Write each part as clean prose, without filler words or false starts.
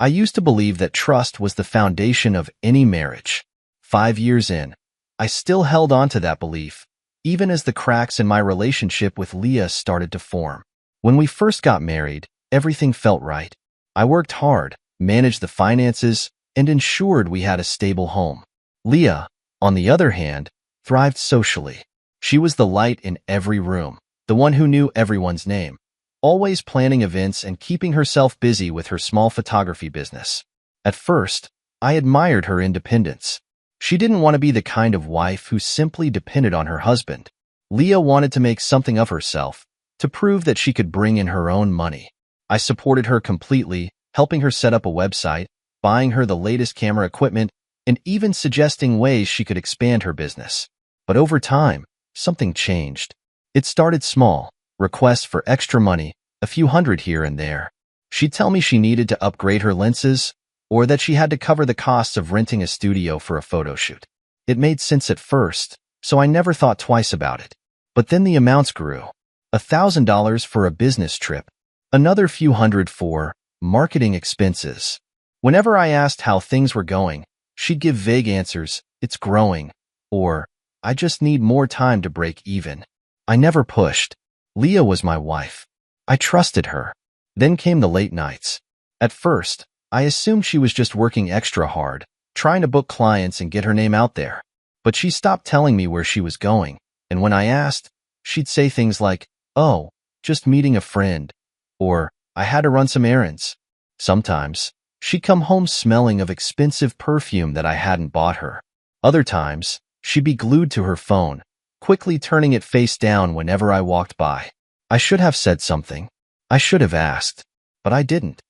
I used to believe that trust was the foundation of any marriage. 5 years in, I still held on to that belief, even as the cracks in my relationship with Leah started to form. When we first got married, everything felt right. I worked hard, managed the finances, and ensured we had a stable home. Leah, on the other hand, thrived socially. She was the light in every room, the one who knew everyone's name, always planning events and keeping herself busy with her small photography business. At first, I admired her independence. She didn't want to be the kind of wife who simply depended on her husband. Leah wanted to make something of herself, to prove that she could bring in her own money. I supported her completely, helping her set up a website, buying her the latest camera equipment, and even suggesting ways she could expand her business. But over time, something changed. It started small, requests for extra money, a few hundred here and there. She'd tell me she needed to upgrade her lenses, or that she had to cover the costs of renting a studio for a photo shoot. It made sense at first, so I never thought twice about it. But then the amounts grew. $1,000 for a business trip, another few hundred for marketing expenses. Whenever I asked how things were going, she'd give vague answers, "It's growing," or "I just need more time to break even." I never pushed. Leah was my wife. I trusted her. Then came the late nights. At first, I assumed she was just working extra hard, trying to book clients and get her name out there. But she stopped telling me where she was going, and when I asked, she'd say things like, "Oh, just meeting a friend," or "I had to run some errands." Sometimes, she'd come home smelling of expensive perfume that I hadn't bought her. Other times, she'd be glued to her phone, quickly turning it face down whenever I walked by. I should have said something. I should have asked, but I didn't.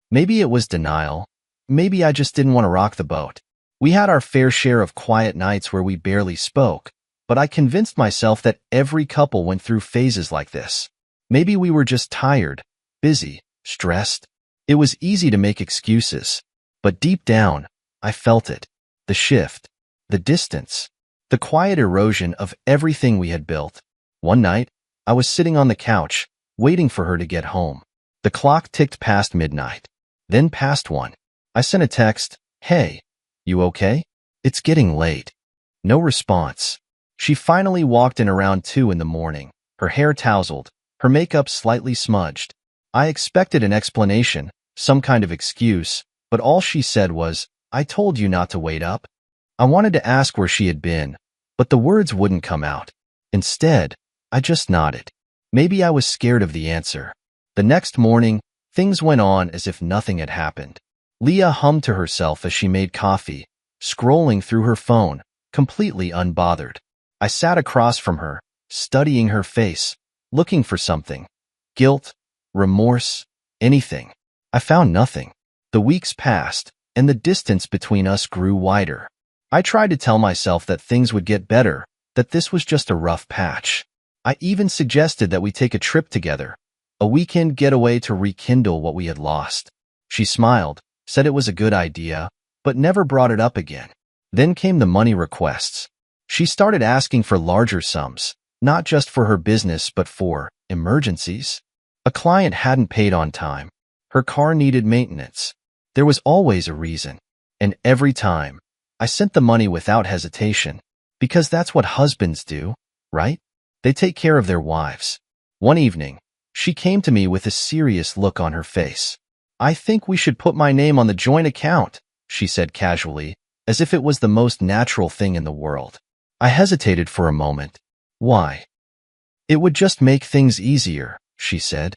Maybe it was denial. Maybe I just didn't want to rock the boat. We had our fair share of quiet nights where we barely spoke, but I convinced myself that every couple went through phases like this. Maybe we were just tired, busy, stressed. It was easy to make excuses, but deep down, I felt it. The shift, the distance, the quiet erosion of everything we had built. One night, I was sitting on the couch, waiting for her to get home. The clock ticked past midnight, then past 1. I sent a text, "Hey, you okay? It's getting late." No response. She finally walked in around 2 in the morning, her hair tousled, her makeup slightly smudged. I expected an explanation, some kind of excuse, but all she said was, "I told you not to wait up." I wanted to ask where she had been, but the words wouldn't come out. Instead, I just nodded. Maybe I was scared of the answer. The next morning, things went on as if nothing had happened. Leah hummed to herself as she made coffee, scrolling through her phone, completely unbothered. I sat across from her, studying her face, looking for something. Guilt, remorse, anything. I found nothing. The weeks passed, and the distance between us grew wider. I tried to tell myself that things would get better, that this was just a rough patch. I even suggested that we take a trip together, a weekend getaway to rekindle what we had lost. She smiled, said it was a good idea, but never brought it up again. Then came the money requests. She started asking for larger sums, not just for her business but for emergencies. A client hadn't paid on time. Her car needed maintenance. There was always a reason. And every time, I sent the money without hesitation, because that's what husbands do, right? They take care of their wives. One evening, she came to me with a serious look on her face. "I think we should put my name on the joint account," she said casually, as if it was the most natural thing in the world. I hesitated for a moment. "Why?" "It would just make things easier," she said.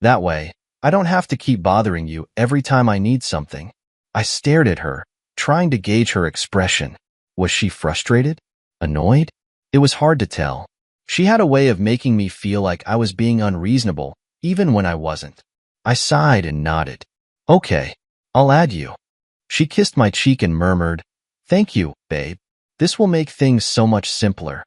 "That way, I don't have to keep bothering you every time I need something." I stared at her, trying to gauge her expression. Was she frustrated? Annoyed? It was hard to tell. She had a way of making me feel like I was being unreasonable, even when I wasn't. I sighed and nodded. "Okay, I'll add you." She kissed my cheek and murmured, "Thank you, babe. This will make things so much simpler."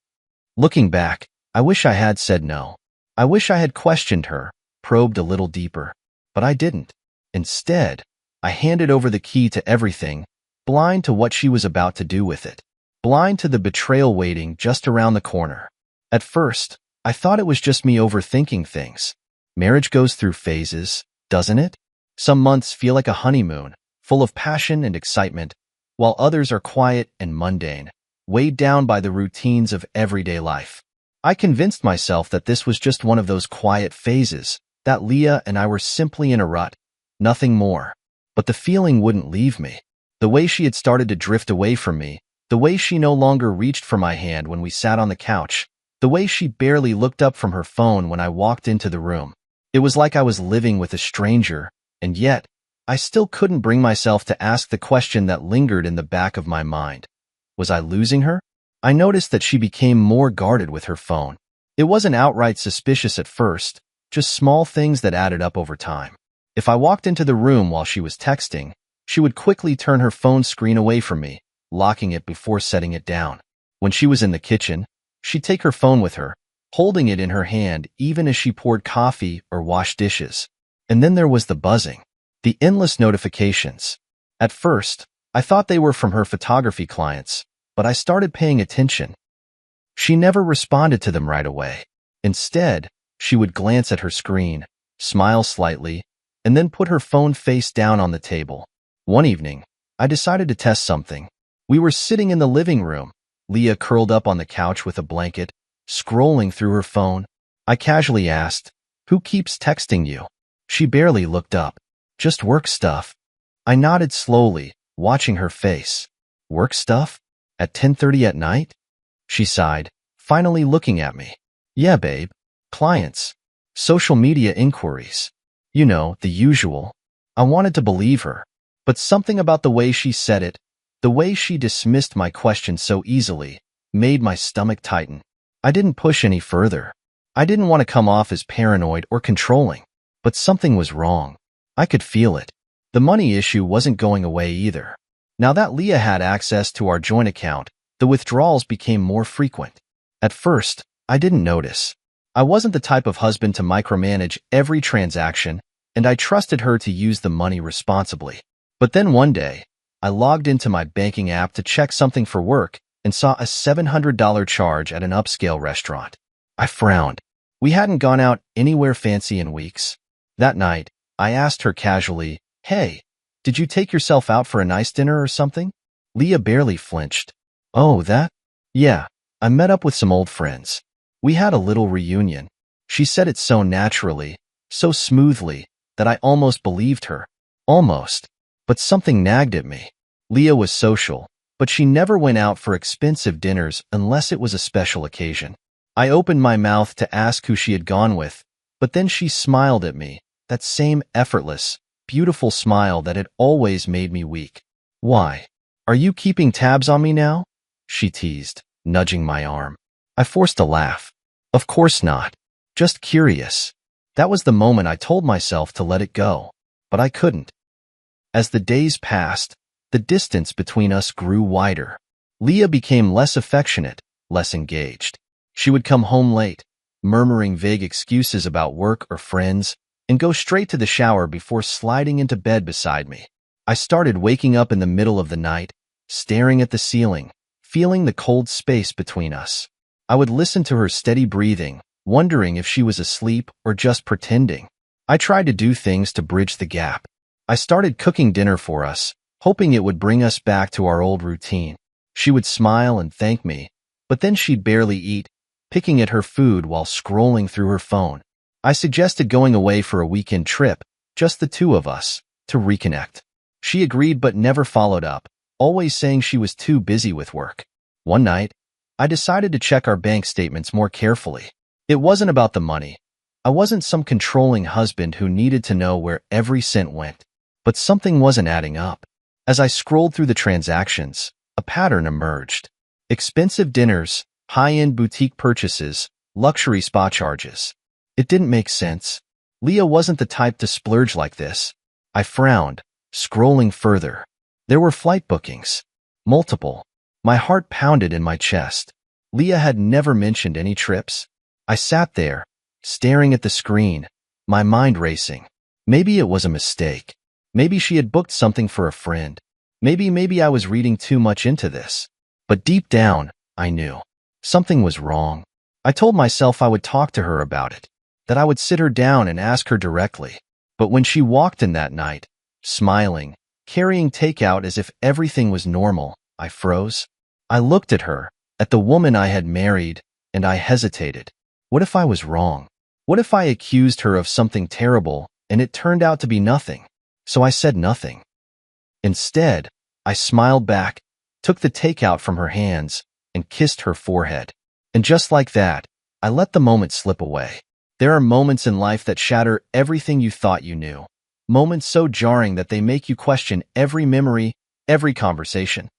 Looking back, I wish I had said no. I wish I had questioned her, probed a little deeper. But I didn't. Instead, I handed over the key to everything, blind to what she was about to do with it. Blind to the betrayal waiting just around the corner. At first, I thought it was just me overthinking things. Marriage goes through phases, doesn't it? Some months feel like a honeymoon, full of passion and excitement, while others are quiet and mundane, weighed down by the routines of everyday life. I convinced myself that this was just one of those quiet phases, that Leah and I were simply in a rut, nothing more. But the feeling wouldn't leave me. The way she had started to drift away from me, the way she no longer reached for my hand when we sat on the couch, the way she barely looked up from her phone when I walked into the room. It was like I was living with a stranger, and yet, I still couldn't bring myself to ask the question that lingered in the back of my mind. Was I losing her? I noticed that she became more guarded with her phone. It wasn't outright suspicious at first, just small things that added up over time. If I walked into the room while she was texting, she would quickly turn her phone screen away from me, locking it before setting it down. When she was in the kitchen, she'd take her phone with her, holding it in her hand even as she poured coffee or washed dishes. And then there was the buzzing, the endless notifications. At first, I thought they were from her photography clients, but I started paying attention. She never responded to them right away. Instead, she would glance at her screen, smile slightly, and then put her phone face down on the table. One evening, I decided to test something. We were sitting in the living room, Leah curled up on the couch with a blanket, scrolling through her phone. I casually asked, "Who keeps texting you?" She barely looked up. "Just work stuff." I nodded slowly, watching her face. "Work stuff? At 10:30 at night?" She sighed, finally looking at me. "Yeah, babe. Clients. Social media inquiries. You know, the usual." I wanted to believe her, but something about the way she said it, the way she dismissed my question so easily, made my stomach tighten. I didn't push any further. I didn't want to come off as paranoid or controlling, but something was wrong. I could feel it. The money issue wasn't going away either. Now that Leah had access to our joint account, the withdrawals became more frequent. At first, I didn't notice. I wasn't the type of husband to micromanage every transaction, and I trusted her to use the money responsibly. But then one day, I logged into my banking app to check something for work and saw a $700 charge at an upscale restaurant. I frowned. We hadn't gone out anywhere fancy in weeks. That night, I asked her casually, "Hey, did you take yourself out for a nice dinner or something?" Leah barely flinched. "Oh, that? Yeah, I met up with some old friends. We had a little reunion." She said it so naturally, so smoothly, that I almost believed her. Almost. But something nagged at me. Leah was social, but she never went out for expensive dinners unless it was a special occasion. I opened my mouth to ask who she had gone with, but then she smiled at me, that same effortless, beautiful smile that had always made me weak. "Why? Are you keeping tabs on me now?" she teased, nudging my arm. I forced a laugh. "Of course not. Just curious." That was the moment I told myself to let it go, but I couldn't. As the days passed, the distance between us grew wider. Leah became less affectionate, less engaged. She would come home late, murmuring vague excuses about work or friends, and go straight to the shower before sliding into bed beside me. I started waking up in the middle of the night, staring at the ceiling, feeling the cold space between us. I would listen to her steady breathing, wondering if she was asleep or just pretending. I tried to do things to bridge the gap. I started cooking dinner for us, hoping it would bring us back to our old routine. She would smile and thank me, but then she'd barely eat, picking at her food while scrolling through her phone. I suggested going away for a weekend trip, just the two of us, to reconnect. She agreed but never followed up, always saying she was too busy with work. One night, I decided to check our bank statements more carefully. It wasn't about the money. I wasn't some controlling husband who needed to know where every cent went. But something wasn't adding up. As I scrolled through the transactions, a pattern emerged. Expensive dinners, high-end boutique purchases, luxury spa charges. It didn't make sense. Leah wasn't the type to splurge like this. I frowned, scrolling further. There were flight bookings. Multiple. My heart pounded in my chest. Leah had never mentioned any trips. I sat there, staring at the screen, my mind racing. Maybe it was a mistake. Maybe she had booked something for a friend. Maybe I was reading too much into this. But deep down, I knew. Something was wrong. I told myself I would talk to her about it, that I would sit her down and ask her directly. But when she walked in that night, smiling, carrying takeout as if everything was normal, I froze. I looked at her, at the woman I had married, and I hesitated. What if I was wrong? What if I accused her of something terrible and it turned out to be nothing? So I said nothing. Instead, I smiled back, took the takeout from her hands, and kissed her forehead. And just like that, I let the moment slip away. There are moments in life that shatter everything you thought you knew. Moments so jarring that they make you question every memory, every conversation.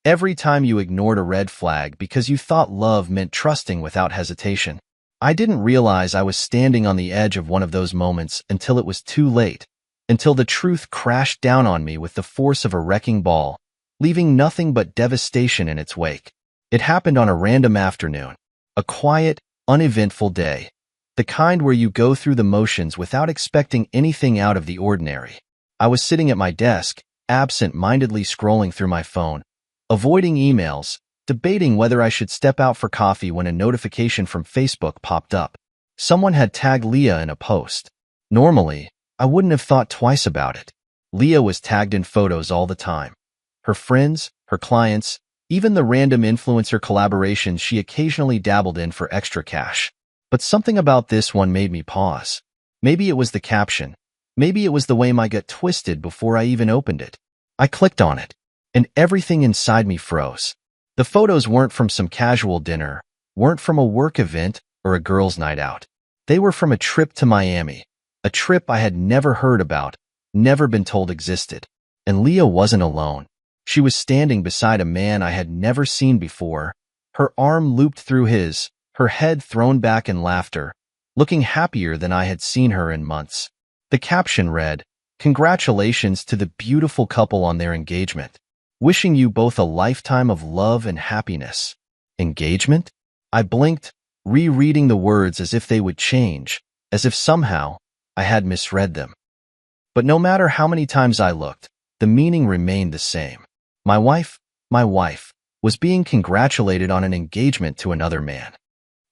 Every time you ignored a red flag because you thought love meant trusting without hesitation. I didn't realize I was standing on the edge of one of those moments until it was too late, until the truth crashed down on me with the force of a wrecking ball, leaving nothing but devastation in its wake. It happened on a random afternoon, a quiet, uneventful day, the kind where you go through the motions without expecting anything out of the ordinary. I was sitting at my desk, absent-mindedly scrolling through my phone, avoiding emails, debating whether I should step out for coffee when a notification from Facebook popped up. Someone had tagged Leah in a post. Normally, I wouldn't have thought twice about it. Leah was tagged in photos all the time. Her friends, her clients, even the random influencer collaborations she occasionally dabbled in for extra cash. But something about this one made me pause. Maybe it was the caption. Maybe it was the way my gut twisted before I even opened it. I clicked on it, and everything inside me froze. The photos weren't from some casual dinner, weren't from a work event or a girls' night out. They were from a trip to Miami, a trip I had never heard about, never been told existed. And Leah wasn't alone. She was standing beside a man I had never seen before, her arm looped through his, her head thrown back in laughter, looking happier than I had seen her in months. The caption read, "Congratulations to the beautiful couple on their engagement. Wishing you both a lifetime of love and happiness." Engagement? I blinked, rereading the words as if they would change, as if somehow I had misread them. But no matter how many times I looked, the meaning remained the same. My wife, was being congratulated on an engagement to another man.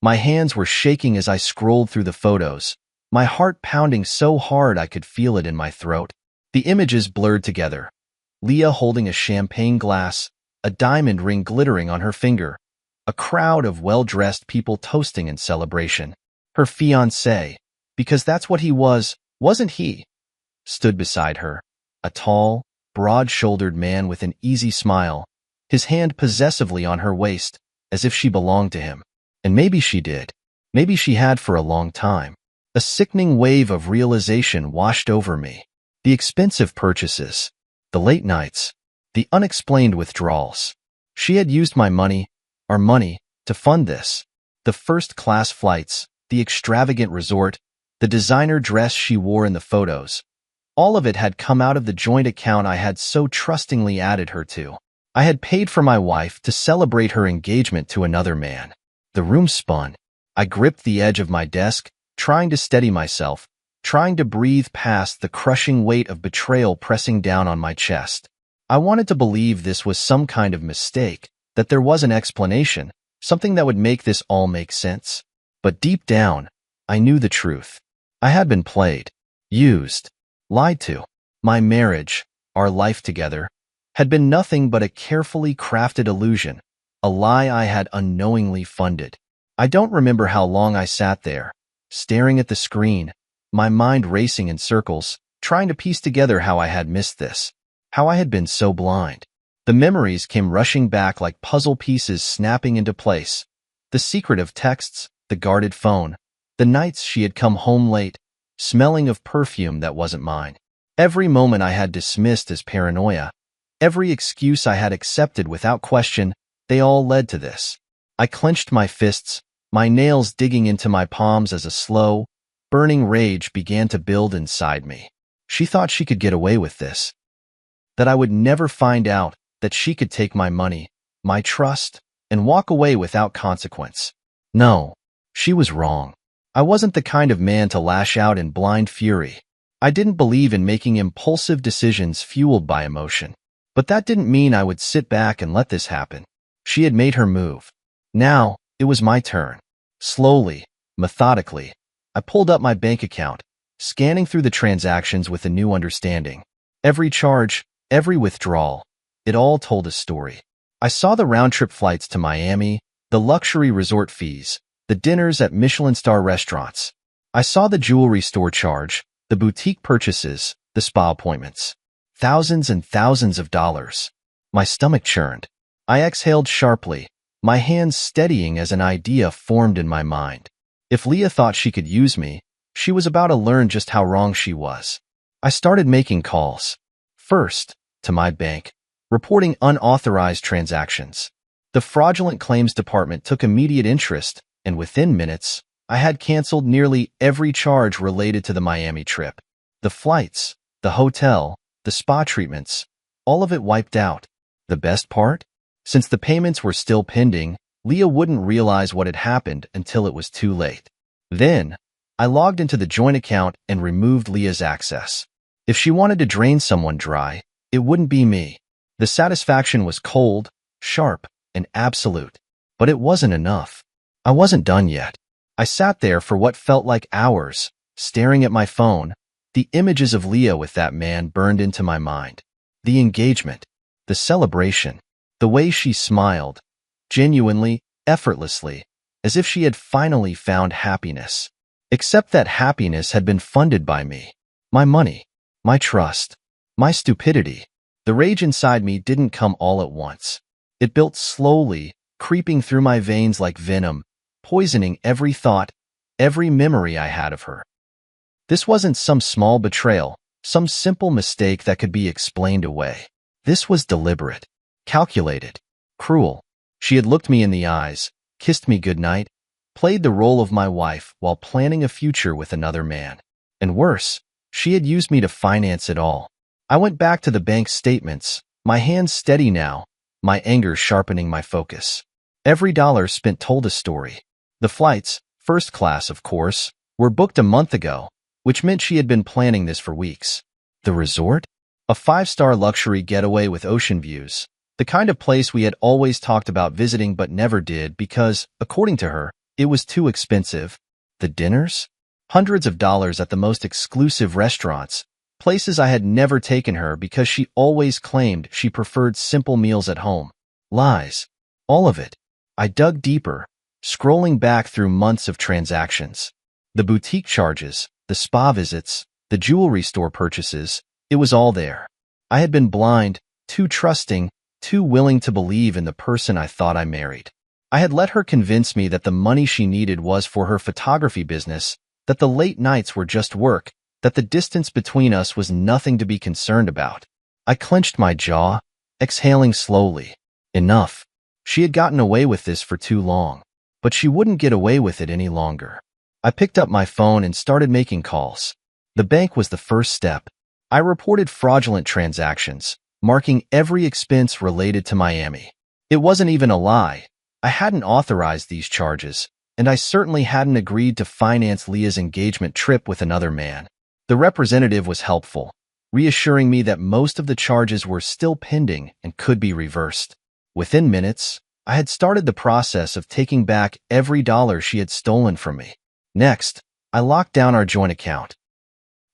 My hands were shaking as I scrolled through the photos, my heart pounding so hard I could feel it in my throat. The images blurred together. Leah holding a champagne glass, a diamond ring glittering on her finger, a crowd of well-dressed people toasting in celebration. Her fiancé, because that's what he was, wasn't he? Stood beside her, a tall, broad-shouldered man with an easy smile, his hand possessively on her waist, as if she belonged to him. And maybe she did. Maybe she had for a long time. A sickening wave of realization washed over me. The expensive purchases, the late nights, the unexplained withdrawals. She had used my money, our money, to fund this. The first-class flights, the extravagant resort, the designer dress she wore in the photos. All of it had come out of the joint account I had so trustingly added her to. I had paid for my wife to celebrate her engagement to another man. The room spun. I gripped the edge of my desk, trying to steady myself, trying to breathe past the crushing weight of betrayal pressing down on my chest. I wanted to believe this was some kind of mistake, that there was an explanation, something that would make this all make sense. But deep down, I knew the truth. I had been played, used, lied to. My marriage, our life together, had been nothing but a carefully crafted illusion, a lie I had unknowingly funded. I don't remember how long I sat there, staring at the screen, my mind racing in circles, trying to piece together how I had missed this, how I had been so blind. The memories came rushing back like puzzle pieces snapping into place. The secretive texts, the guarded phone, the nights she had come home late, smelling of perfume that wasn't mine. Every moment I had dismissed as paranoia, every excuse I had accepted without question, they all led to this. I clenched my fists, my nails digging into my palms as a slow, burning rage began to build inside me. She thought she could get away with this. That I would never find out, that she could take my money, my trust, and walk away without consequence. No, she was wrong. I wasn't the kind of man to lash out in blind fury. I didn't believe in making impulsive decisions fueled by emotion. But that didn't mean I would sit back and let this happen. She had made her move. Now, it was my turn. Slowly, methodically, I pulled up my bank account, scanning through the transactions with a new understanding. Every charge, every withdrawal, it all told a story. I saw the round-trip flights to Miami, the luxury resort fees, the dinners at Michelin-star restaurants. I saw the jewelry store charge, the boutique purchases, the spa appointments. Thousands and thousands of dollars. My stomach churned. I exhaled sharply, my hands steadying as an idea formed in my mind. If Leah thought she could use me, she was about to learn just how wrong she was. I started making calls. First, to my bank, reporting unauthorized transactions. The fraudulent claims department took immediate interest, and within minutes, I had canceled nearly every charge related to the Miami trip. The flights, the hotel, the spa treatments, all of it wiped out. The best part? Since the payments were still pending, Leah wouldn't realize what had happened until it was too late. Then, I logged into the joint account and removed Leah's access. If she wanted to drain someone dry, it wouldn't be me. The satisfaction was cold, sharp, and absolute. But it wasn't enough. I wasn't done yet. I sat there for what felt like hours, staring at my phone. The images of Leah with that man burned into my mind. The engagement, the celebration, the way she smiled, genuinely, effortlessly, as if she had finally found happiness. Except that happiness had been funded by me. My money, my trust, my stupidity. The rage inside me didn't come all at once. It built slowly, creeping through my veins like venom, poisoning every thought, every memory I had of her. This wasn't some small betrayal, some simple mistake that could be explained away. This was deliberate, calculated, cruel. She had looked me in the eyes, kissed me goodnight, played the role of my wife while planning a future with another man. And worse, she had used me to finance it all. I went back to the bank statements, my hands steady now, my anger sharpening my focus. Every dollar spent told a story. The flights, first class of course, were booked a month ago, which meant she had been planning this for weeks. The resort? A 5-star luxury getaway with ocean views, the kind of place we had always talked about visiting but never did because, according to her, it was too expensive. The dinners? Hundreds of dollars at the most exclusive restaurants, places I had never taken her because she always claimed she preferred simple meals at home. Lies. All of it. I dug deeper, scrolling back through months of transactions. The boutique charges, the spa visits, the jewelry store purchases, it was all there. I had been blind, too trusting, too willing to believe in the person I thought I married. I had let her convince me that the money she needed was for her photography business, that the late nights were just work, that the distance between us was nothing to be concerned about. I clenched my jaw, exhaling slowly. Enough. She had gotten away with this for too long, but she wouldn't get away with it any longer. I picked up my phone and started making calls. The bank was the first step. I reported fraudulent transactions, marking every expense related to Miami. It wasn't even a lie. I hadn't authorized these charges, and I certainly hadn't agreed to finance Leah's engagement trip with another man. The representative was helpful, reassuring me that most of the charges were still pending and could be reversed. Within minutes, I had started the process of taking back every dollar she had stolen from me. Next, I locked down our joint account.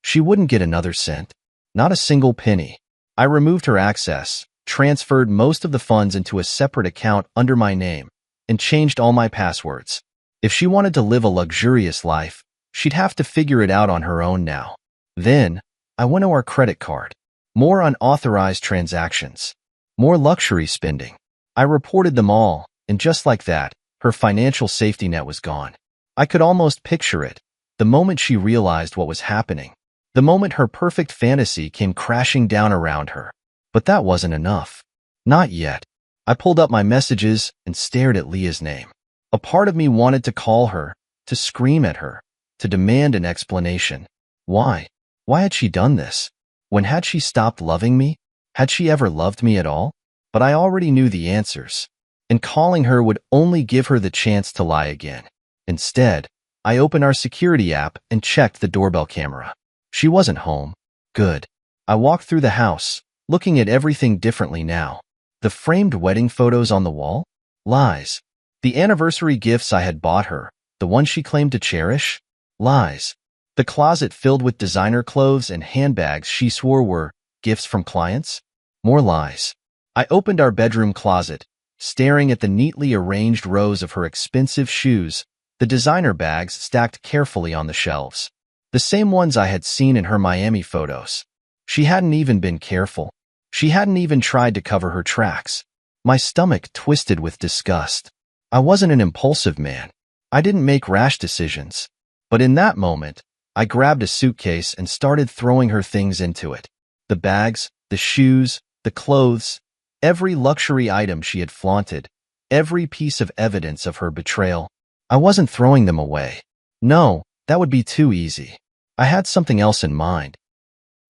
She wouldn't get another cent, not a single penny. I removed her access, transferred most of the funds into a separate account under my name, and changed all my passwords. If she wanted to live a luxurious life, she'd have to figure it out on her own now. Then, I went to our credit card. More unauthorized transactions. More luxury spending. I reported them all, and just like that, her financial safety net was gone. I could almost picture it, the moment she realized what was happening. The moment her perfect fantasy came crashing down around her. But that wasn't enough. Not yet. I pulled up my messages and stared at Leah's name. A part of me wanted to call her, to scream at her, to demand an explanation. Why? Why had she done this? When had she stopped loving me? Had she ever loved me at all? But I already knew the answers, and calling her would only give her the chance to lie again. Instead, I opened our security app and checked the doorbell camera. She wasn't home. Good. I walked through the house, looking at everything differently now. The framed wedding photos on the wall? Lies. The anniversary gifts I had bought her, the ones she claimed to cherish? Lies. The closet filled with designer clothes and handbags she swore were gifts from clients? More lies. I opened our bedroom closet, staring at the neatly arranged rows of her expensive shoes, the designer bags stacked carefully on the shelves. The same ones I had seen in her Miami photos. She hadn't even been careful. She hadn't even tried to cover her tracks. My stomach twisted with disgust. I wasn't an impulsive man. I didn't make rash decisions. But in that moment, I grabbed a suitcase and started throwing her things into it. The bags, the shoes, the clothes, every luxury item she had flaunted, every piece of evidence of her betrayal. I wasn't throwing them away. No, that would be too easy. I had something else in mind.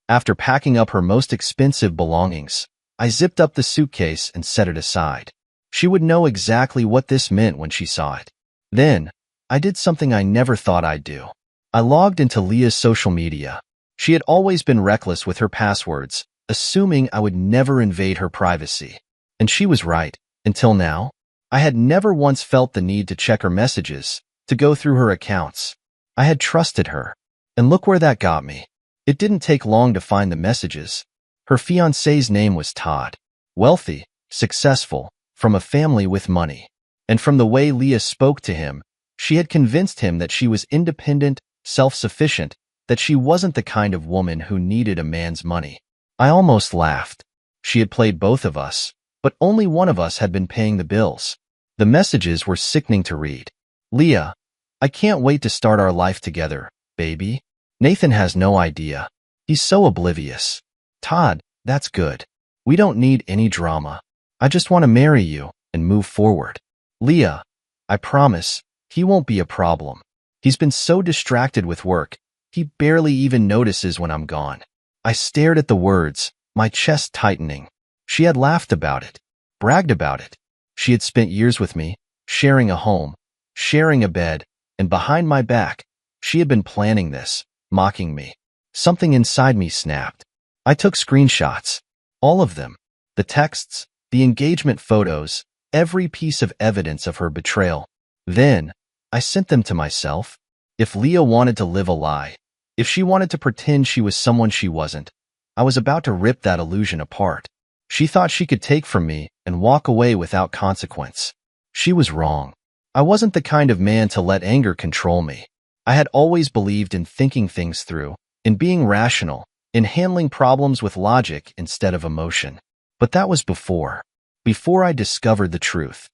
After packing up her most expensive belongings, I zipped up the suitcase and set it aside. She would know exactly what this meant when she saw it. Then, I did something I never thought I'd do. I logged into Leah's social media. She had always been reckless with her passwords, assuming I would never invade her privacy. And she was right. Until now, I had never once felt the need to check her messages, to go through her accounts. I had trusted her. And look where that got me. It didn't take long to find the messages. Her fiancé's name was Todd. Wealthy, successful, from a family with money. And from the way Leah spoke to him, she had convinced him that she was independent, self-sufficient, that she wasn't the kind of woman who needed a man's money. I almost laughed. She had played both of us, but only one of us had been paying the bills. The messages were sickening to read. Leah, I can't wait to start our life together, baby. Nathan has no idea. He's so oblivious. Todd, that's good. We don't need any drama. I just want to marry you and move forward. Leah, I promise, he won't be a problem. He's been so distracted with work, he barely even notices when I'm gone. I stared at the words, my chest tightening. She had laughed about it, bragged about it. She had spent years with me, sharing a home, sharing a bed, and behind my back, she had been planning this, mocking me. Something inside me snapped. I took screenshots. All of them. The texts, the engagement photos, every piece of evidence of her betrayal. Then, I sent them to myself. If Leah wanted to live a lie, if she wanted to pretend she was someone she wasn't, I was about to rip that illusion apart. She thought she could take from me and walk away without consequence. She was wrong. I wasn't the kind of man to let anger control me. I had always believed in thinking things through, in being rational, in handling problems with logic instead of emotion. But that was before I discovered the truth.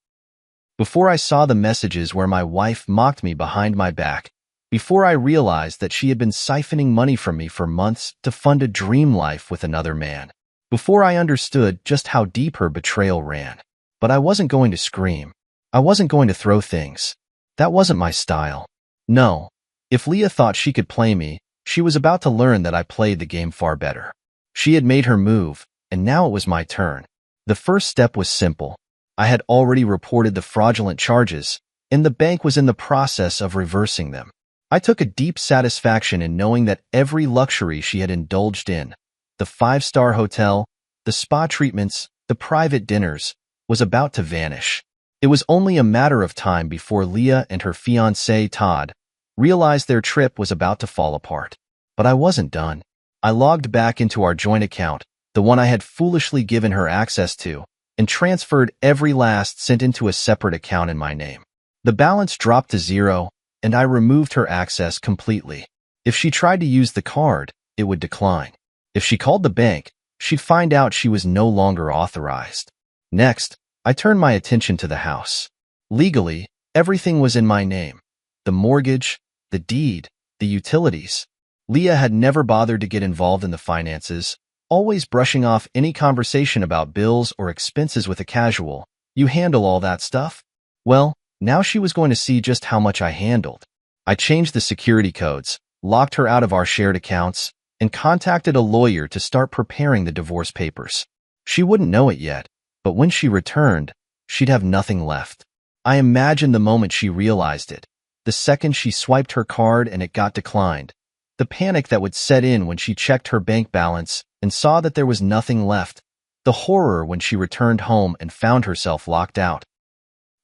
Before I saw the messages where my wife mocked me behind my back, before I realized that she had been siphoning money from me for months to fund a dream life with another man, before I understood just how deep her betrayal ran. But I wasn't going to scream. I wasn't going to throw things. That wasn't my style. No. If Leah thought she could play me, she was about to learn that I played the game far better. She had made her move, and now it was my turn. The first step was simple. I had already reported the fraudulent charges, and the bank was in the process of reversing them. I took a deep satisfaction in knowing that every luxury she had indulged in, the five-star hotel, the spa treatments, the private dinners, was about to vanish. It was only a matter of time before Leah and her fiancé, Todd, realized their trip was about to fall apart. But I wasn't done. I logged back into our joint account, the one I had foolishly given her access to, and transferred every last cent into a separate account in my name. The balance dropped to zero, and I removed her access completely. If she tried to use the card, it would decline. If she called the bank, she'd find out she was no longer authorized. Next, I turned my attention to the house. Legally, everything was in my name. The mortgage, the deed, the utilities. Leah had never bothered to get involved in the finances, always brushing off any conversation about bills or expenses with a casual, "You handle all that stuff?" Well, now she was going to see just how much I handled. I changed the security codes, locked her out of our shared accounts, and contacted a lawyer to start preparing the divorce papers. She wouldn't know it yet, but when she returned, she'd have nothing left. I imagined the moment she realized it, the second she swiped her card and it got declined, the panic that would set in when she checked her bank balance and saw that there was nothing left, the horror when she returned home and found herself locked out.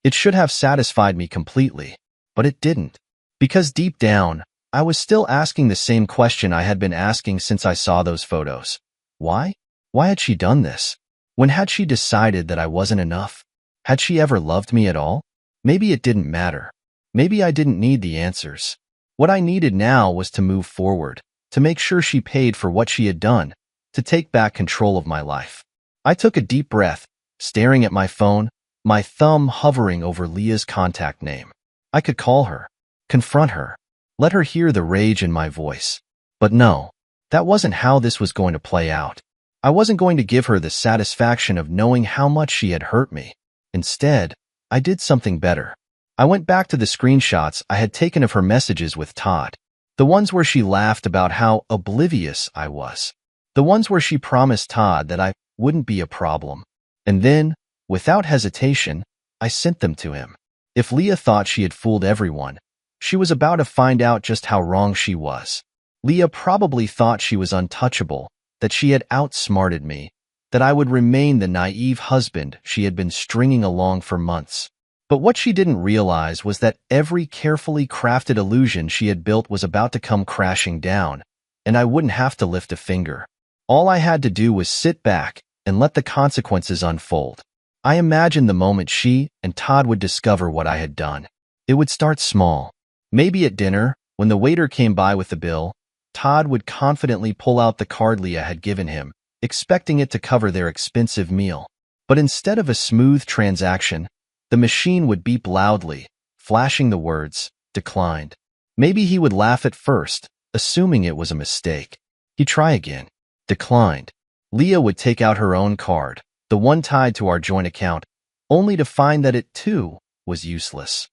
It should have satisfied me completely, but it didn't. Because deep down, I was still asking the same question I had been asking since I saw those photos. Why? Why had she done this? When had she decided that I wasn't enough? Had she ever loved me at all? Maybe it didn't matter. Maybe I didn't need the answers. What I needed now was to move forward, to make sure she paid for what she had done, to take back control of my life. I took a deep breath, staring at my phone, my thumb hovering over Leah's contact name. I could call her, confront her, let her hear the rage in my voice. But no, that wasn't how this was going to play out. I wasn't going to give her the satisfaction of knowing how much she had hurt me. Instead, I did something better. I went back to the screenshots I had taken of her messages with Todd. The ones where she laughed about how oblivious I was. The ones where she promised Todd that I wouldn't be a problem. And then, without hesitation, I sent them to him. If Leah thought she had fooled everyone, she was about to find out just how wrong she was. Leah probably thought she was untouchable, that she had outsmarted me, that I would remain the naive husband she had been stringing along for months. But what she didn't realize was that every carefully crafted illusion she had built was about to come crashing down, and I wouldn't have to lift a finger. All I had to do was sit back and let the consequences unfold. I imagined the moment she and Todd would discover what I had done. It would start small. Maybe at dinner, when the waiter came by with the bill, Todd would confidently pull out the card Leah had given him, expecting it to cover their expensive meal. But instead of a smooth transaction, the machine would beep loudly, flashing the words, "Declined." Maybe he would laugh at first, assuming it was a mistake. He'd try again. "Declined." Leah would take out her own card, the one tied to our joint account, only to find that it, too, was useless.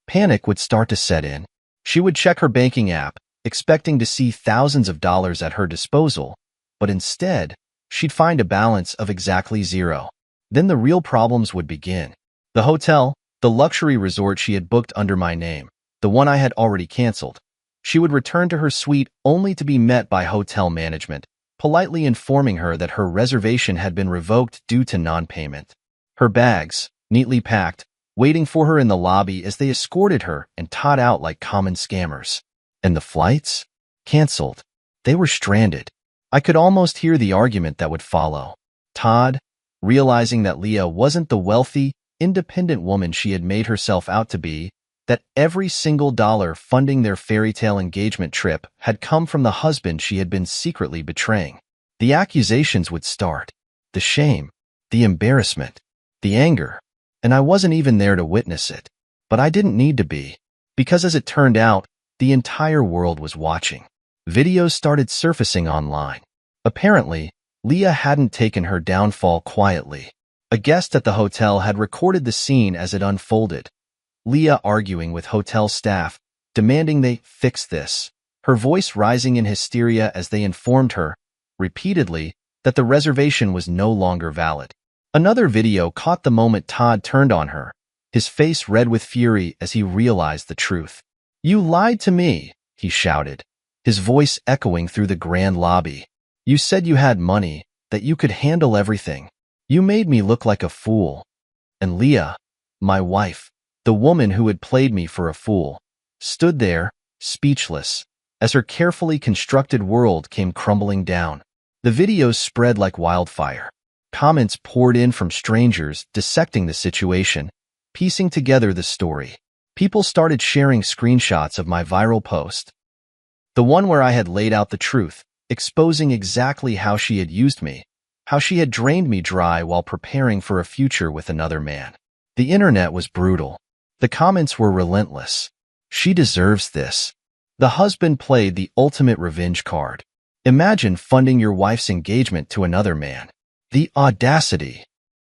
Panic would start to set in. She would check her banking app, expecting to see thousands of dollars at her disposal, but instead, she'd find a balance of exactly zero. Then the real problems would begin. The hotel, the luxury resort she had booked under my name, the one I had already canceled. She would return to her suite only to be met by hotel management, politely informing her that her reservation had been revoked due to non-payment. Her bags, neatly packed, waiting for her in the lobby as they escorted her and Todd out like common scammers. And the flights? Canceled. They were stranded. I could almost hear the argument that would follow. Todd, realizing that Leah wasn't the wealthy, independent woman she had made herself out to be, that every single dollar funding their fairy tale engagement trip had come from the husband she had been secretly betraying. The accusations would start. The shame, the embarrassment, the anger. And I wasn't even there to witness it. But I didn't need to be. Because as it turned out, the entire world was watching. Videos started surfacing online. Apparently, Leah hadn't taken her downfall quietly. A guest at the hotel had recorded the scene as it unfolded. Leah arguing with hotel staff, demanding they fix this, her voice rising in hysteria as they informed her, repeatedly, that the reservation was no longer valid. Another video caught the moment Todd turned on her, his face red with fury as he realized the truth. "You lied to me," he shouted, his voice echoing through the grand lobby. "You said you had money, that you could handle everything. You made me look like a fool." And Leah, my wife, the woman who had played me for a fool, stood there, speechless, as her carefully constructed world came crumbling down. The videos spread like wildfire. Comments poured in from strangers dissecting the situation, piecing together the story. People started sharing screenshots of my viral post. The one where I had laid out the truth, exposing exactly how she had used me, how she had drained me dry while preparing for a future with another man. The internet was brutal. The comments were relentless. "She deserves this." The husband played the ultimate revenge card. Imagine funding your wife's engagement to another man. The audacity.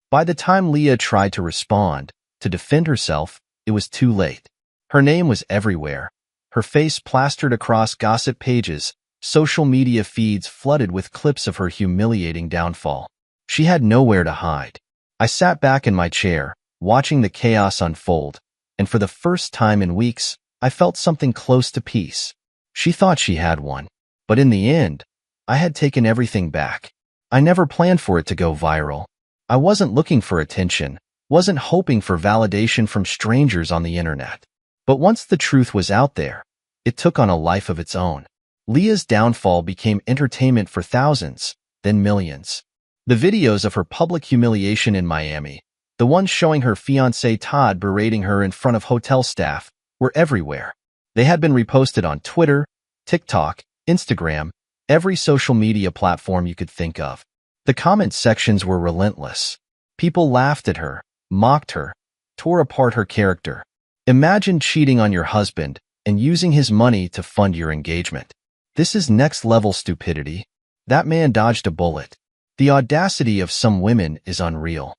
By the time Leah tried to respond, to defend herself, it was too late. Her name was everywhere. Her face plastered across gossip pages, social media feeds flooded with clips of her humiliating downfall. She had nowhere to hide. I sat back in my chair, watching the chaos unfold, and for the first time in weeks, I felt something close to peace. She thought she had one. But in the end, I had taken everything back. I never planned for it to go viral. I wasn't looking for attention, wasn't hoping for validation from strangers on the internet. But once the truth was out there, it took on a life of its own. Leah's downfall became entertainment for thousands, then millions. The videos of her public humiliation in Miami, the ones showing her fiancé Todd berating her in front of hotel staff, were everywhere. They had been reposted on Twitter, TikTok, Instagram, every social media platform you could think of. The comment sections were relentless. People laughed at her, mocked her, tore apart her character. Imagine cheating on your husband and using his money to fund your engagement. This is next-level stupidity. That man dodged a bullet. The audacity of some women is unreal.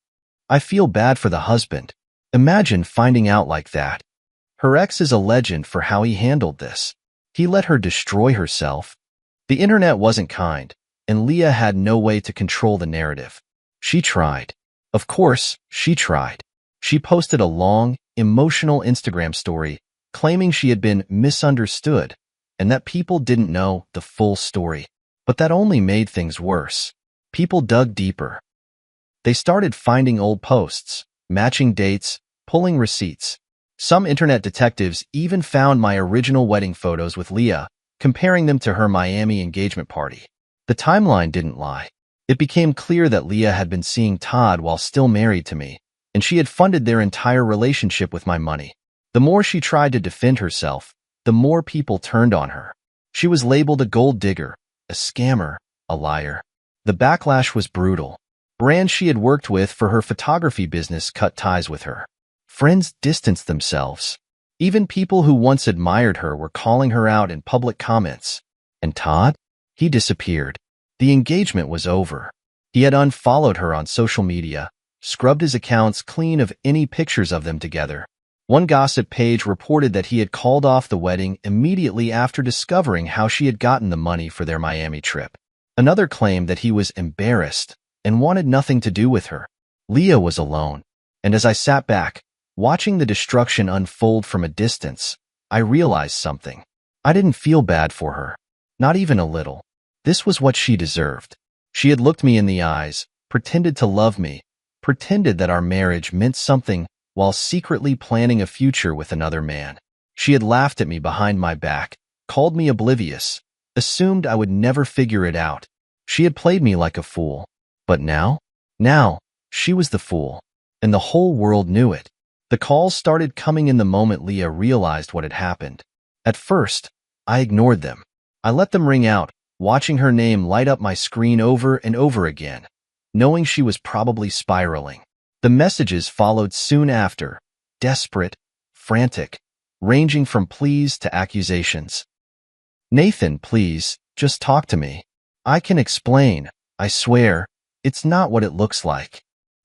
I feel bad for the husband. Imagine finding out like that. Her ex is a legend for how he handled this. He let her destroy herself. The internet wasn't kind, and Leah had no way to control the narrative. She tried. Of course, she tried. She posted a long, emotional Instagram story claiming she had been misunderstood and that people didn't know the full story. But that only made things worse. People dug deeper. They started finding old posts, matching dates, pulling receipts. Some internet detectives even found my original wedding photos with Leah, comparing them to her Miami engagement party. The timeline didn't lie. It became clear that Leah had been seeing Todd while still married to me, and she had funded their entire relationship with my money. The more she tried to defend herself, the more people turned on her. She was labeled a gold digger, a scammer, a liar. The backlash was brutal. Brands she had worked with for her photography business cut ties with her. Friends distanced themselves. Even people who once admired her were calling her out in public comments. And Todd? He disappeared. The engagement was over. He had unfollowed her on social media, scrubbed his accounts clean of any pictures of them together. One gossip page reported that he had called off the wedding immediately after discovering how she had gotten the money for their Miami trip. Another claimed that he was embarrassed and wanted nothing to do with her. Leah was alone, and as I sat back, watching the destruction unfold from a distance, I realized something. I didn't feel bad for her, not even a little. This was what she deserved. She had looked me in the eyes, pretended to love me, pretended that our marriage meant something while secretly planning a future with another man. She had laughed at me behind my back, called me oblivious, assumed I would never figure it out. She had played me like a fool. But now, she was the fool, and the whole world knew it. The calls started coming in the moment Leah realized what had happened. At first, I ignored them. I let them ring out, watching her name light up my screen over and over again, knowing she was probably spiraling. The messages followed soon after, desperate, frantic, ranging from pleas to accusations. "Nathan, please, just talk to me. I can explain, I swear. It's not what it looks like.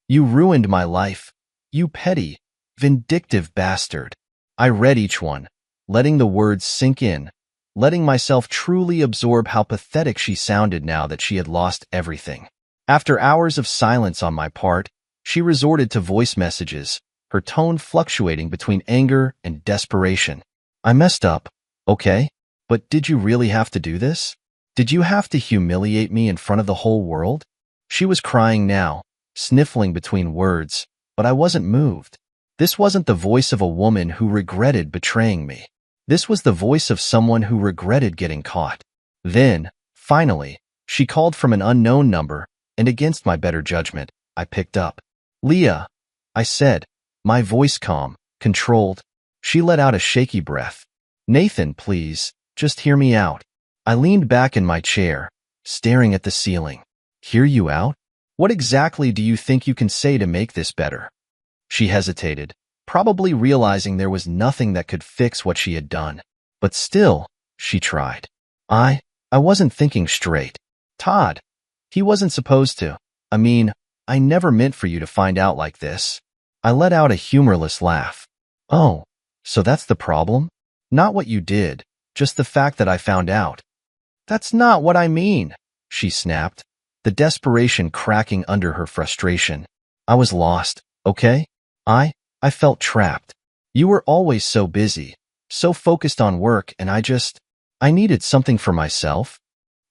You ruined my life. You petty, vindictive bastard." I read each one, letting the words sink in, letting myself truly absorb how pathetic she sounded now that she had lost everything. After hours of silence on my part, she resorted to voice messages, her tone fluctuating between anger and desperation. "I messed up, okay? But did you really have to do this? Did you have to humiliate me in front of the whole world?" She was crying now, sniffling between words, but I wasn't moved. This wasn't the voice of a woman who regretted betraying me. This was the voice of someone who regretted getting caught. Then, finally, she called from an unknown number, and against my better judgment, I picked up. "Leah," I said, my voice calm, controlled. She let out a shaky breath. "Nathan, please, just hear me out." I leaned back in my chair, staring at the ceiling. "Hear you out? What exactly do you think you can say to make this better?" She hesitated, probably realizing there was nothing that could fix what she had done. But still, she tried. I wasn't thinking straight. "Todd, he wasn't supposed to. I never meant for you to find out like this." I let out a humorless laugh. "Oh, so that's the problem? Not what you did, just the fact that I found out." "That's not what I mean," she snapped, the desperation cracking under her frustration. "I was lost, okay? I felt trapped. You were always so busy, so focused on work, and I needed something for myself."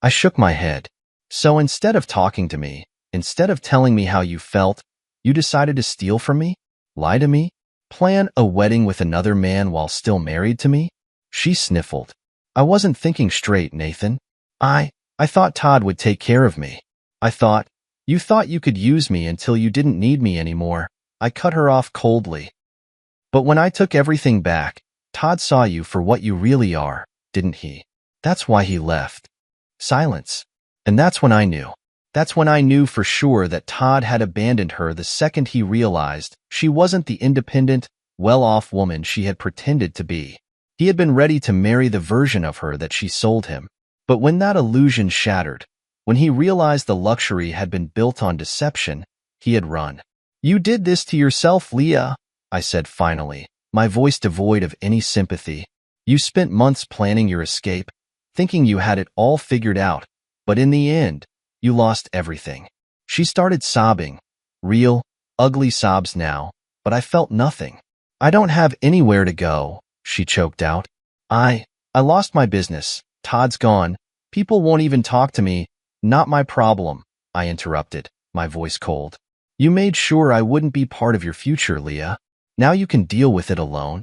I shook my head. "So instead of talking to me, instead of telling me how you felt, you decided to steal from me? Lie to me? Plan a wedding with another man while still married to me?" She sniffled. I wasn't thinking straight, Nathan. I thought Todd would take care of me. You thought you could use me until you didn't need me anymore. I cut her off coldly. But when I took everything back, Todd saw you for what you really are, didn't he? That's why he left. Silence. And that's when I knew. That's when I knew for sure that Todd had abandoned her the second he realized she wasn't the independent, well-off woman she had pretended to be. He had been ready to marry the version of her that she sold him. But when that illusion shattered, when he realized the luxury had been built on deception, he had run. "You did this to yourself, Leah," I said finally, my voice devoid of any sympathy. "You spent months planning your escape, thinking you had it all figured out, but in the end, you lost everything." She started sobbing, real, ugly sobs now, but I felt nothing. "I don't have anywhere to go," she choked out. I lost my business. Todd's gone. People won't even talk to me. Not my problem," I interrupted, my voice cold. "You made sure I wouldn't be part of your future, Leah. Now you can deal with it alone."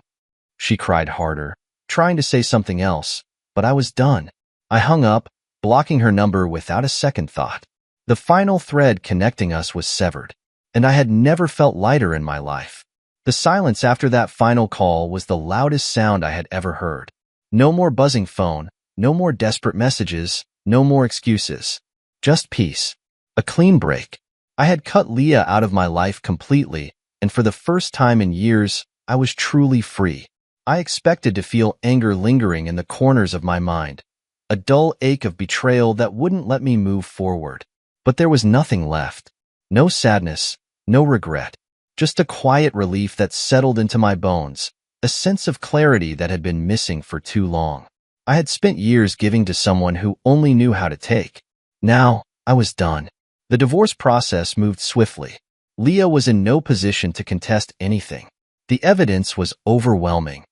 She cried harder, trying to say something else, but I was done. I hung up, blocking her number without a second thought. The final thread connecting us was severed, and I had never felt lighter in my life. The silence after that final call was the loudest sound I had ever heard. No more buzzing phone, no more desperate messages, no more excuses. Just peace. A clean break. I had cut Leah out of my life completely, and for the first time in years, I was truly free. I expected to feel anger lingering in the corners of my mind, a dull ache of betrayal that wouldn't let me move forward. But there was nothing left. No sadness, no regret. Just a quiet relief that settled into my bones, a sense of clarity that had been missing for too long. I had spent years giving to someone who only knew how to take. Now, I was done. The divorce process moved swiftly. Leah was in no position to contest anything. The evidence was overwhelming.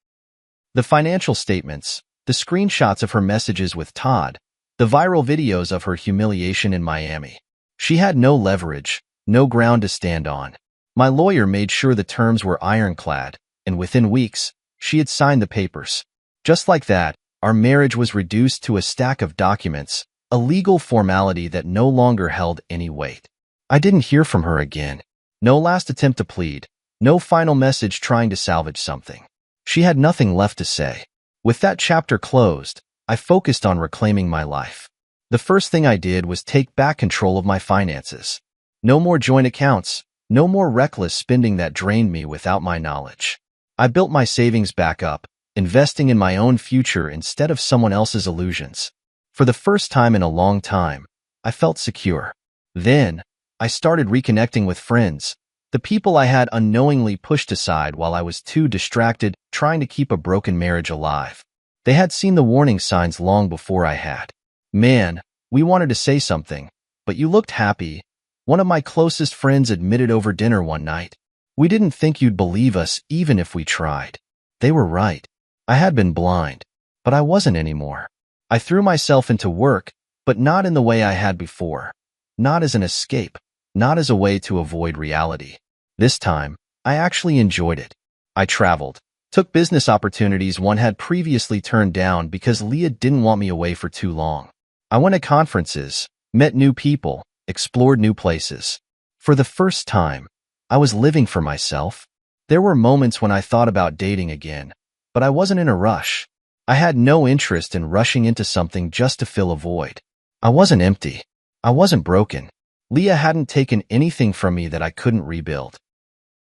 The financial statements, the screenshots of her messages with Todd, the viral videos of her humiliation in Miami. She had no leverage, no ground to stand on. My lawyer made sure the terms were ironclad, and within weeks, she had signed the papers. Just like that, our marriage was reduced to a stack of documents, a legal formality that no longer held any weight. I didn't hear from her again. No last attempt to plead, no final message trying to salvage something. She had nothing left to say. With that chapter closed, I focused on reclaiming my life. The first thing I did was take back control of my finances. No more joint accounts, no more reckless spending that drained me without my knowledge. I built my savings back up, investing in my own future instead of someone else's illusions. For the first time in a long time, I felt secure. Then, I started reconnecting with friends, the people I had unknowingly pushed aside while I was too distracted trying to keep a broken marriage alive. They had seen the warning signs long before I had. "Man, we wanted to say something, but you looked happy," one of my closest friends admitted over dinner one night. "We didn't think you'd believe us even if we tried." They were right. I had been blind, but I wasn't anymore. I threw myself into work, but not in the way I had before. Not as an escape, not as a way to avoid reality. This time, I actually enjoyed it. I traveled, took business opportunities one had previously turned down because Leah didn't want me away for too long. I went to conferences, met new people, explored new places. For the first time, I was living for myself. There were moments when I thought about dating again, but I wasn't in a rush. I had no interest in rushing into something just to fill a void. I wasn't empty. I wasn't broken. Leah hadn't taken anything from me that I couldn't rebuild.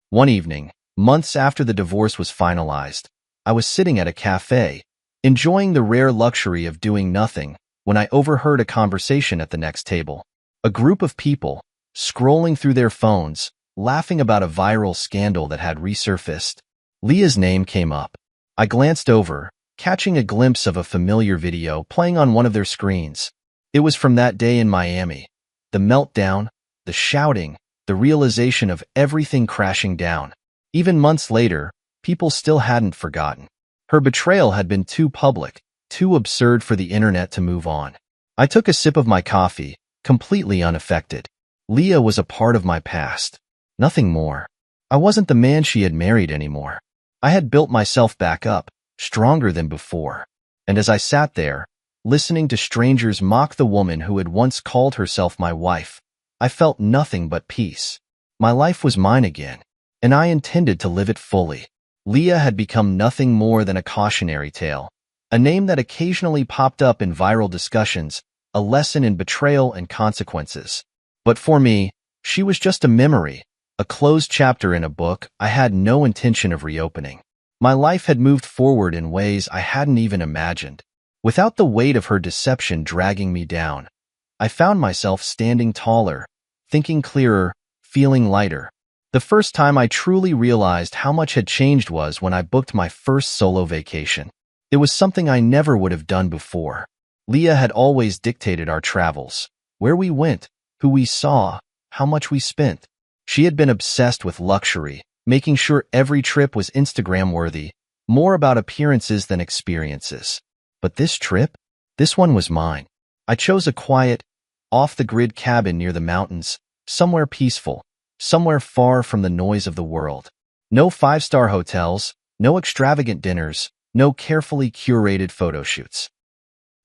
One evening, months after the divorce was finalized, I was sitting at a cafe, enjoying the rare luxury of doing nothing, when I overheard a conversation at the next table. A group of people, scrolling through their phones, laughing about a viral scandal that had resurfaced. Leah's name came up. I glanced over, catching a glimpse of a familiar video playing on one of their screens. It was from that day in Miami. The meltdown, the shouting, the realization of everything crashing down. Even months later, people still hadn't forgotten. Her betrayal had been too public, too absurd for the internet to move on. I took a sip of my coffee, completely unaffected. Leah was a part of my past. Nothing more. I wasn't the man she had married anymore. I had built myself back up, stronger than before. And as I sat there, listening to strangers mock the woman who had once called herself my wife, I felt nothing but peace. My life was mine again, and I intended to live it fully. Leah had become nothing more than a cautionary tale, a name that occasionally popped up in viral discussions, a lesson in betrayal and consequences. But for me, she was just a memory, a closed chapter in a book I had no intention of reopening. My life had moved forward in ways I hadn't even imagined. Without the weight of her deception dragging me down, I found myself standing taller, thinking clearer, feeling lighter. The first time I truly realized how much had changed was when I booked my first solo vacation. It was something I never would have done before. Leah had always dictated our travels, where we went, who we saw, how much we spent. She had been obsessed with luxury, making sure every trip was Instagram-worthy, more about appearances than experiences. But this trip? This one was mine. I chose a quiet, off-the-grid cabin near the mountains, somewhere peaceful, somewhere far from the noise of the world. No five-star hotels, no extravagant dinners, no carefully curated photo shoots.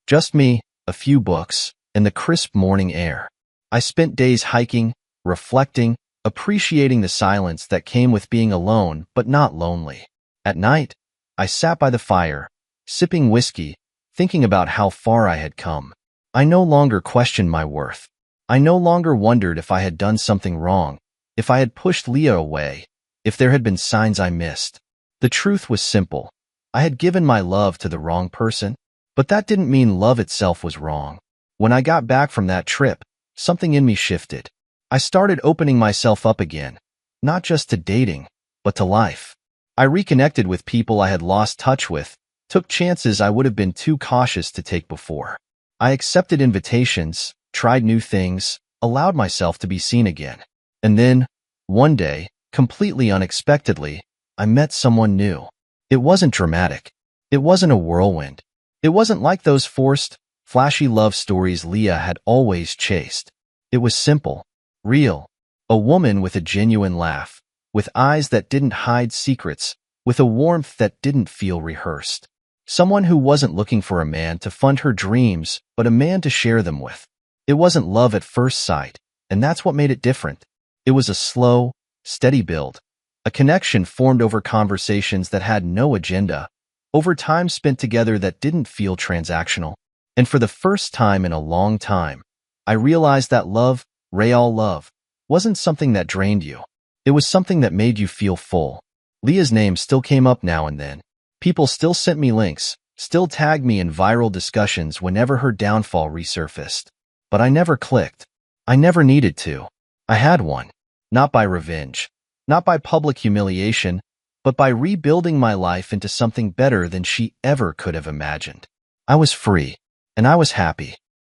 Just me, a few books, and the crisp morning air. I spent days hiking, reflecting, appreciating the silence that came with being alone but not lonely. At night, I sat by the fire, sipping whiskey, thinking about how far I had come. I no longer questioned my worth. I no longer wondered if I had done something wrong, if I had pushed Leah away, if there had been signs I missed. The truth was simple. I had given my love to the wrong person, but that didn't mean love itself was wrong. When I got back from that trip, something in me shifted. I started opening myself up again, not just to dating, but to life. I reconnected with people I had lost touch with, took chances I would have been too cautious to take before. I accepted invitations, tried new things, allowed myself to be seen again. And then, one day, completely unexpectedly, I met someone new. It wasn't dramatic. It wasn't a whirlwind. It wasn't like those forced, flashy love stories Leah had always chased. It was simple, real. A woman with a genuine laugh, with eyes that didn't hide secrets, with a warmth that didn't feel rehearsed. Someone who wasn't looking for a man to fund her dreams, but a man to share them with. It wasn't love at first sight, and that's what made it different. It was a slow, steady build. A connection formed over conversations that had no agenda, over time spent together that didn't feel transactional. And for the first time in a long time, I realized that love, real love, wasn't something that drained you. It was something that made you feel full. Leah's name still came up now and then. People still sent me links, still tagged me in viral discussions whenever her downfall resurfaced. But I never clicked. I never needed to. I had one. Not by revenge. Not by public humiliation, but by rebuilding my life into something better than she ever could have imagined. I was free, and I was happy.